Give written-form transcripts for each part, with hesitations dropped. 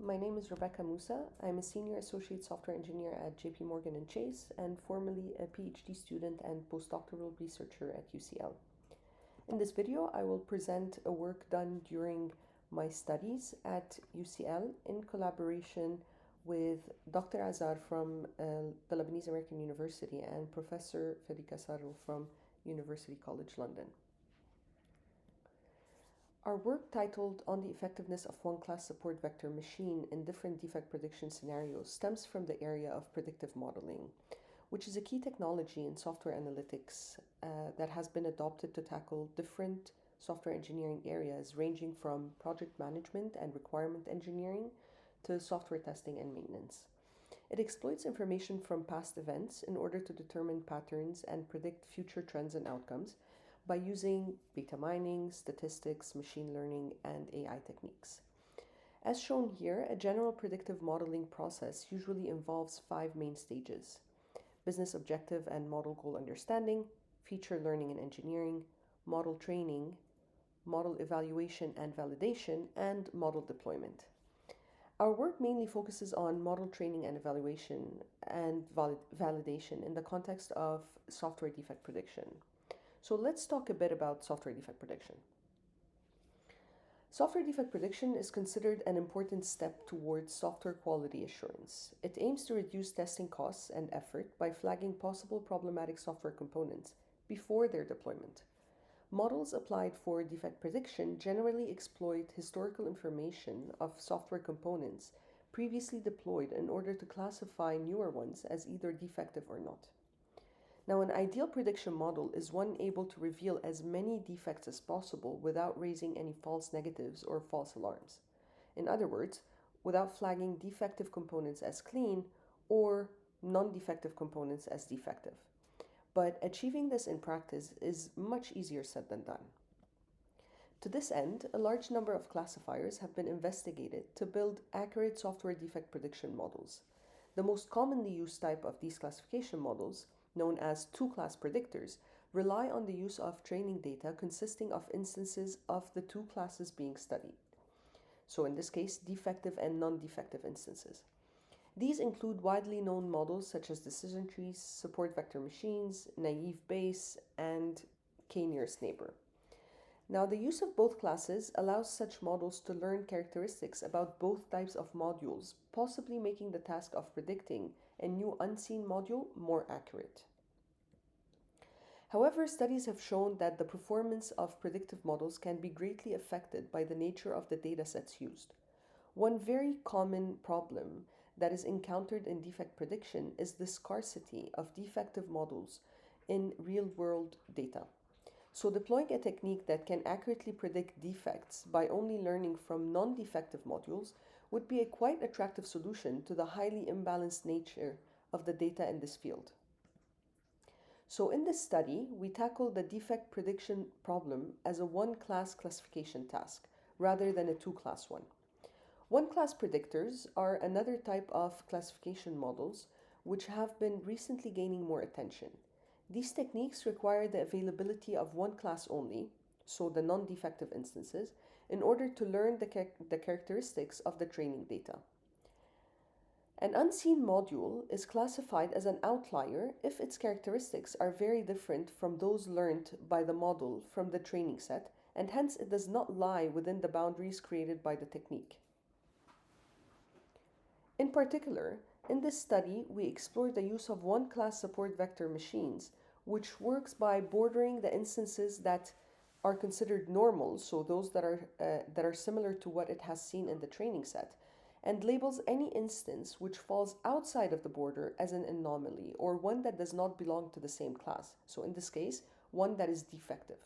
my name is Rebecca Musa. I'm a Senior Associate Software Engineer at JP Morgan and Chase and formerly a PhD student and postdoctoral researcher at UCL. In this video, I will present a work done during my studies at UCL in collaboration with Dr. Azar from the Lebanese American University and Professor Federica Sarro from University College London. Our work, titled On the Effectiveness of One-Class Support Vector Machine in Different Defect Prediction Scenarios, stems from the area of predictive modeling, which is a key technology in software analytics that has been adopted to tackle different software engineering areas ranging from project management and requirement engineering to software testing and maintenance. It exploits information from past events in order to determine patterns and predict future trends and outcomes by using data mining, statistics, machine learning, and AI techniques. As shown here, a general predictive modeling process usually involves 5 main stages: business objective and model goal understanding, feature learning and engineering, model training, model evaluation and validation, and model deployment. Our work mainly focuses on model training and evaluation and validation in the context of software defect prediction. So let's talk a bit about software defect prediction. Software defect prediction is considered an important step towards software quality assurance. It aims to reduce testing costs and effort by flagging possible problematic software components before their deployment. Models applied for defect prediction generally exploit historical information of software components previously deployed in order to classify newer ones as either defective or not. Now, an ideal prediction model is one able to reveal as many defects as possible without raising any false negatives or false alarms. In other words, without flagging defective components as clean or non-defective components as defective. But achieving this in practice is much easier said than done. To this end, a large number of classifiers have been investigated to build accurate software defect prediction models. The most commonly used type of these classification models, known as two-class predictors, rely on the use of training data consisting of instances of the two classes being studied. So in this case, defective and non-defective instances. These include widely known models such as decision trees, support vector machines, naive Bayes, and k-nearest neighbor. Now, the use of both classes allows such models to learn characteristics about both types of modules, possibly making the task of predicting a new unseen module more accurate. However, studies have shown that the performance of predictive models can be greatly affected by the nature of the datasets used. One very common problem that is encountered in defect prediction is the scarcity of defective models in real-world data. So deploying a technique that can accurately predict defects by only learning from non-defective modules would be a quite attractive solution to the highly imbalanced nature of the data in this field. So in this study, we tackle the defect prediction problem as a one-class classification task rather than a two-class one. One-class predictors are another type of classification models which have been recently gaining more attention. These techniques require the availability of one class only, so the non-defective instances, in order to learn the characteristics of the training data. An unseen module is classified as an outlier if its characteristics are very different from those learned by the model from the training set, and hence it does not lie within the boundaries created by the technique. In particular, in this study, we explored the use of one-class support vector machines, which works by bordering the instances that are considered normal, so those that are similar to what it has seen in the training set, and labels any instance which falls outside of the border as an anomaly or one that does not belong to the same class. So in this case, one that is defective.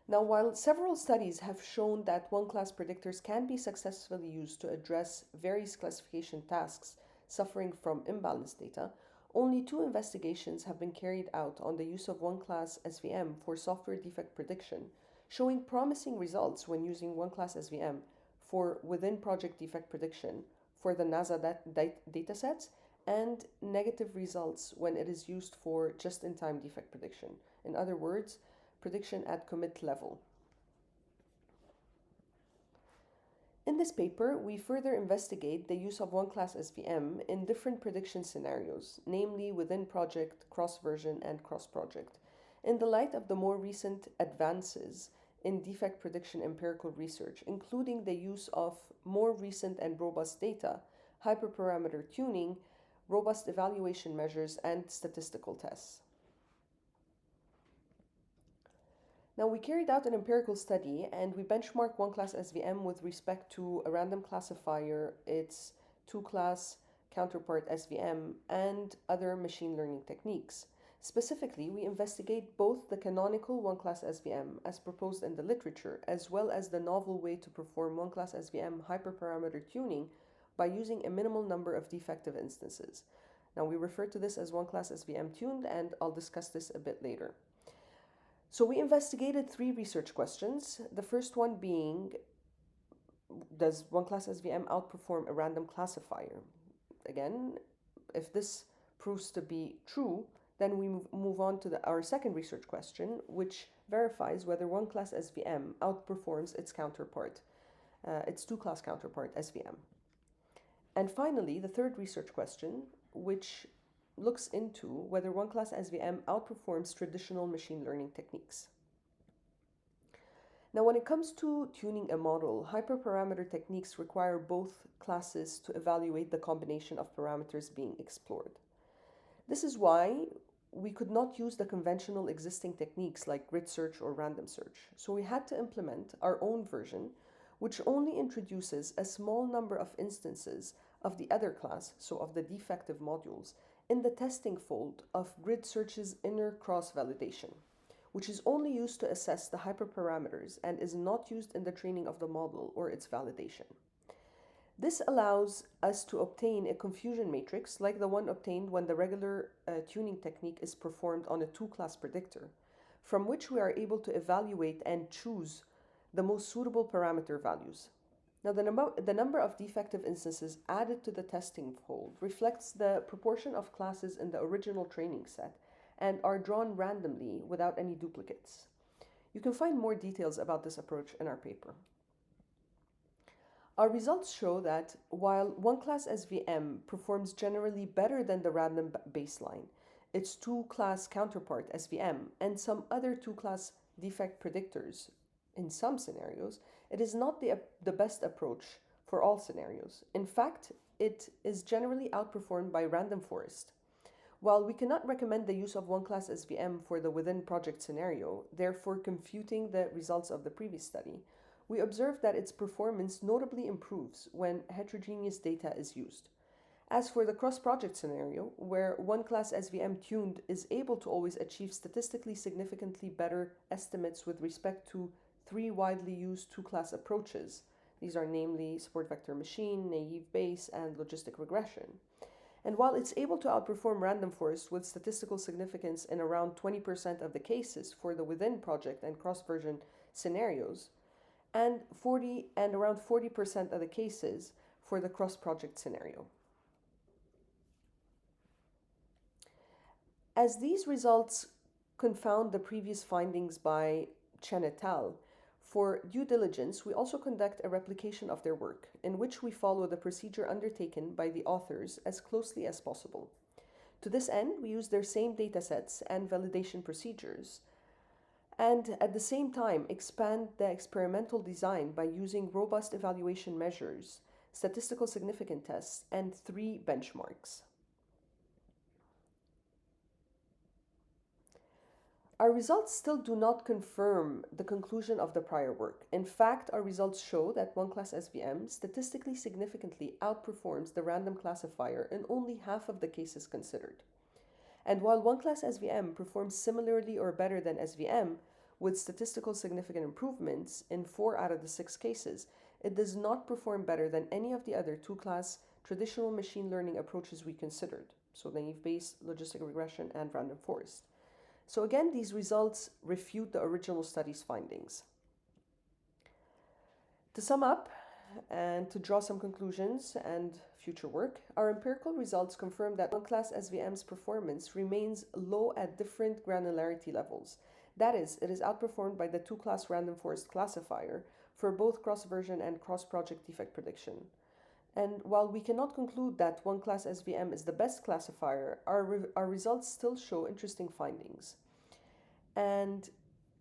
Now, while several studies have shown that one-class predictors can be successfully used to address various classification tasks suffering from imbalanced data, only 2 investigations have been carried out on the use of one-class SVM for software defect prediction, showing promising results when using one-class SVM for within-project defect prediction for the NASA datasets, and negative results when it is used for just-in-time defect prediction. In other words, prediction at commit level. In this paper, we further investigate the use of one-class SVM in different prediction scenarios, namely within project, cross-version, and cross-project, in the light of the more recent advances in defect prediction empirical research, including the use of more recent and robust data, hyperparameter tuning, robust evaluation measures, and statistical tests. Now, we carried out an empirical study and we benchmarked one class SVM with respect to a random classifier, its two class counterpart SVM, and other machine learning techniques. Specifically, we investigate both the canonical one class SVM as proposed in the literature, as well as the novel way to perform one class SVM hyperparameter tuning by using a minimal number of defective instances. Now, we refer to this as one class SVM tuned, and I'll discuss this a bit later. So we investigated three research questions. The first one being, does one class SVM outperform a random classifier? Again, if this proves to be true, then we move on to our second research question, which verifies whether one class SVM outperforms its counterpart, its two-class counterpart SVM. And finally, the third research question, which looks into whether one class SVM outperforms traditional machine learning techniques. Now, when it comes to tuning a model, hyperparameter techniques require both classes to evaluate the combination of parameters being explored. This is why we could not use the conventional existing techniques like grid search or random search. So we had to implement our own version, which only introduces a small number of instances of the other class, so of the defective modules, in the testing fold of grid search's inner cross-validation, which is only used to assess the hyperparameters and is not used in the training of the model or its validation. This allows us to obtain a confusion matrix like the one obtained when the regular tuning technique is performed on a two-class predictor, from which we are able to evaluate and choose the most suitable parameter values. Now, the number of defective instances added to the testing fold reflects the proportion of classes in the original training set and are drawn randomly without any duplicates. You can find more details about this approach in our paper. Our results show that while one class SVM performs generally better than the random baseline, its two-class counterpart SVM, and some other two-class defect predictors in some scenarios, it is not the best approach for all scenarios. In fact, it is generally outperformed by random forest. While we cannot recommend the use of one class SVM for the within project scenario, therefore confuting the results of the previous study, we observe that its performance notably improves when heterogeneous data is used. As for the cross-project scenario, where one class SVM tuned is able to always achieve statistically significantly better estimates with respect to three widely used two-class approaches. These are namely support vector machine, naive Bayes, and logistic regression. And while it's able to outperform random forest with statistical significance in around 20% of the cases for the within project and cross-version scenarios, and around 40% of the cases for the cross-project scenario. As these results confound the previous findings by Chen et al., for due diligence, we also conduct a replication of their work, in which we follow the procedure undertaken by the authors as closely as possible. To this end, we use their same datasets and validation procedures, and at the same time expand the experimental design by using robust evaluation measures, statistical significance tests, and 3 benchmarks. Our results still do not confirm the conclusion of the prior work. In fact, our results show that one class SVM statistically significantly outperforms the random classifier in only half of the cases considered. And while one class SVM performs similarly or better than SVM, with statistical significant improvements in 4 out of the 6 cases, it does not perform better than any of the other two-class traditional machine learning approaches we considered, so naive Bayes, logistic regression, and random forest. So again, these results refute the original study's findings. To sum up, and to draw some conclusions and future work, our empirical results confirm that one-class SVM's performance remains low at different granularity levels. That is, it is outperformed by the two-class random forest classifier for both cross-version and cross-project defect prediction. And while we cannot conclude that one class SVM is the best classifier, our results still show interesting findings. And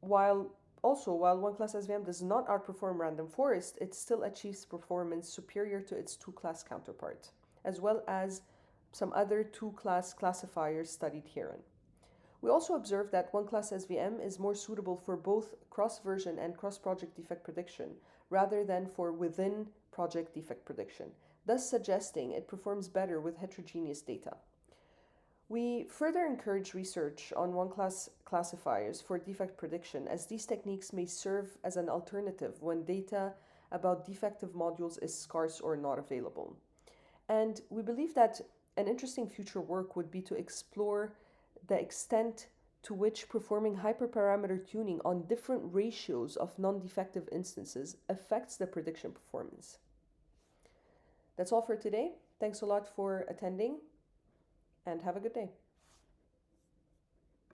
while while one class SVM does not outperform random forest, it still achieves performance superior to its two class counterpart, as well as some other two class classifiers studied herein. We also observed that one class SVM is more suitable for both cross version and cross project defect prediction rather than for within project defect prediction, thus suggesting it performs better with heterogeneous data. We further encourage research on one class classifiers for defect prediction, as these techniques may serve as an alternative when data about defective modules is scarce or not available. And we believe that an interesting future work would be to explore the extent to which performing hyperparameter tuning on different ratios of non-defective instances affects the prediction performance. That's all for today. Thanks a lot for attending, and have a good day.